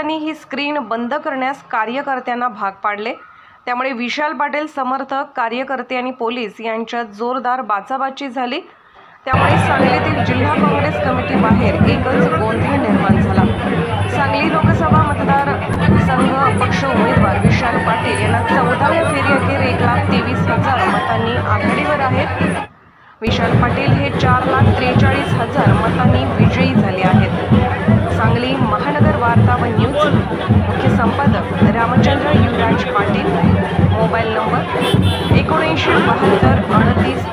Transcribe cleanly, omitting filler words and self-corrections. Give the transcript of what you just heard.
पोलिसांनी ही स्क्रीन बंद करण्यास कार्यकर्त्यांना भाग पाडले। त्यामुळे विशाल पाटील समर्थक, कार्यकर्ते आणि पोलीस यांच्यात जोरदार बाचाबाची झाली। त्यामुळे सांगलीतील जिल्हा काँग्रेस कमिटी बाहेर एकच गोंधळ निर्माण झाला। सांगली लोकसभा मतदारसंघ अपक्ष उमेदवार विशाल पाटील यांना 14व्या फेरीअखेर 1,23,000 मतांनी आघाडीवर आहेत। विशाल पाटील हे 4,43,000 मतांनी विजयी झाले आहेत। सांगली महानगर वार्ता व न्यूज मुख्य संपादक रामचंद्र युवराज पाटील, मोबाईल नंबर 7972 38